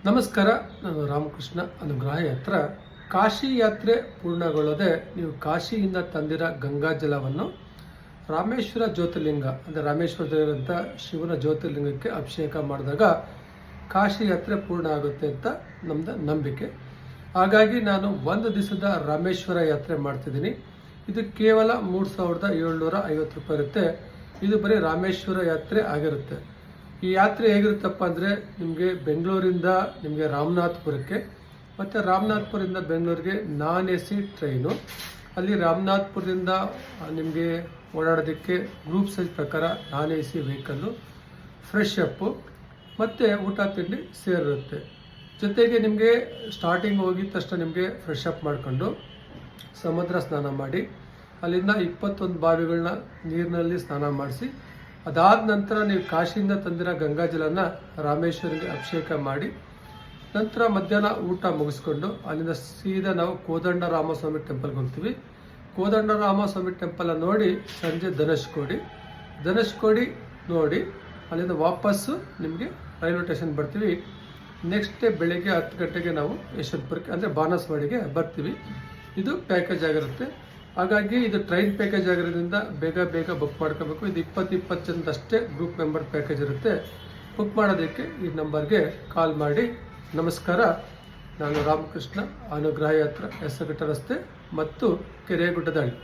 ನಮಸ್ಕಾರ. ನಾನು ರಾಮಕೃಷ್ಣ ಅನುಗ್ರಹ ಯಾತ್ರ. ಕಾಶಿ ಯಾತ್ರೆ ಪೂರ್ಣಗೊಳ್ಳದೆ ನೀವು ಕಾಶಿಯಿಂದ ತಂದಿರ ಗಂಗಾಜಲವನ್ನು ರಾಮೇಶ್ವರ ಜ್ಯೋತಿರ್ಲಿಂಗ ಅಂದರೆ ರಾಮೇಶ್ವರದಲ್ಲಿರುವಂಥ ಶಿವನ ಜ್ಯೋತಿರ್ಲಿಂಗಕ್ಕೆ ಅಭಿಷೇಕ ಮಾಡಿದಾಗ ಕಾಶಿ ಯಾತ್ರೆ ಪೂರ್ಣ ಆಗುತ್ತೆ ಅಂತ ನಮ್ಮದು ನಂಬಿಕೆ. ಹಾಗಾಗಿ ನಾನು ಒಂದು ದಿವಸದ ರಾಮೇಶ್ವರ ಯಾತ್ರೆ ಮಾಡ್ತಿದ್ದೀನಿ. ಇದು ಕೇವಲ 3750 ರೂಪಾಯಿ ಇರುತ್ತೆ. ಇದು ಬರೀ ರಾಮೇಶ್ವರ ಯಾತ್ರೆ ಆಗಿರುತ್ತೆ. ಈ ಯಾತ್ರೆ ಹೇಗಿರುತ್ತಪ್ಪ ಅಂದರೆ ನಿಮಗೆ ಬೆಂಗಳೂರಿಂದ ನಿಮಗೆ ರಾಮನಾಥ್ಪುರಕ್ಕೆ ಮತ್ತು ರಾಮನಾಥ್ಪುರದಿಂದ ಬೆಂಗಳೂರಿಗೆ ನಾನ್ AC ಟ್ರೈನು. ಅಲ್ಲಿ ರಾಮನಾಥ್ಪುರದಿಂದ ನಿಮಗೆ ಓಡಾಡೋದಕ್ಕೆ ಗ್ರೂಪ್ ಸೈಜ್ ಪ್ರಕಾರ ನಾನ್ AC ವೆಹಿಕಲ್ಲು, ಫ್ರೆಶ್ ಅಪ್ಪು ಮತ್ತು ಊಟ ತಿಂಡಿ ಸೇರಿರುತ್ತೆ. ಜೊತೆಗೆ ನಿಮಗೆ ಸ್ಟಾರ್ಟಿಂಗ್ ಹೋಗಿದ ತಕ್ಷಣ ನಿಮಗೆ ಫ್ರೆಶ್ ಅಪ್ ಮಾಡಿಕೊಂಡು ಸಮುದ್ರ ಸ್ನಾನ ಮಾಡಿ ಅಲ್ಲಿಂದ 21 ಬಾವಿಗಳನ್ನ ನೀರಿನಲ್ಲಿ ಸ್ನಾನ ಮಾಡಿಸಿ ಅದಾದ ನಂತರ ನೀವು ಕಾಶಿಯಿಂದ ತಂದಿರೋ ಗಂಗಾಜಲನ ರಾಮೇಶ್ವರಿಗೆ ಅಭಿಷೇಕ ಮಾಡಿ ನಂತರ ಮಧ್ಯಾಹ್ನ ಊಟ ಮುಗಿಸ್ಕೊಂಡು ಅಲ್ಲಿಂದ ಸೀದಾ ನಾವು ಕೋದಂಡರಾಮಸ್ವಾಮಿ ಟೆಂಪಲ್ಗೆ ಹೋಗ್ತೀವಿ. ಕೋದಂಡರಾಮಸ್ವಾಮಿ ಟೆಂಪಲ್ ನೋಡಿ ಸಂಜೆ ಧನುಷ್ಕೋಡಿ ನೋಡಿ ಅಲ್ಲಿಂದ ವಾಪಸ್ಸು ನಿಮಗೆ ರೈಲ್ವೆ ಸ್ಟೇಷನ್ ಬರ್ತೀವಿ. ನೆಕ್ಸ್ಟ್ ಡೇ ಬೆಳಗ್ಗೆ 10 ಗಂಟೆಗೆ ನಾವು ಯಶವಂತಪುರಕ್ಕೆ ಅಂದರೆ ಬಾನಸವಾಡಿಗೆ ಬರ್ತೀವಿ. ಇದು ಪ್ಯಾಕೇಜ್ ಆಗಿರುತ್ತೆ. ಹಾಗಾಗಿ ಇದು ಟ್ರೈನ್ ಪ್ಯಾಕೇಜ್ ಆಗಿರೋದ್ರಿಂದ ಬೇಗ ಬುಕ್ ಮಾಡ್ಕೋಬೇಕು. ಇದು 20 ಜನದಷ್ಟೇ ಗ್ರೂಪ್ ಮೆಂಬರ್ ಪ್ಯಾಕೇಜ್ ಇರುತ್ತೆ. ಬುಕ್ ಮಾಡೋದಕ್ಕೆ ಈ ನಂಬರ್ಗೆ ಕಾಲ್ ಮಾಡಿ. ನಮಸ್ಕಾರ. ನಾನು ರಾಮಕೃಷ್ಣ ಅನುಗ್ರಹ ಯಾತ್ರ, ಹೆಸರುಘಟ್ಟ ರಸ್ತೆ ಮತ್ತು ಕೆರೆಗುಡ್ಡದಹಳ್ಳಿ.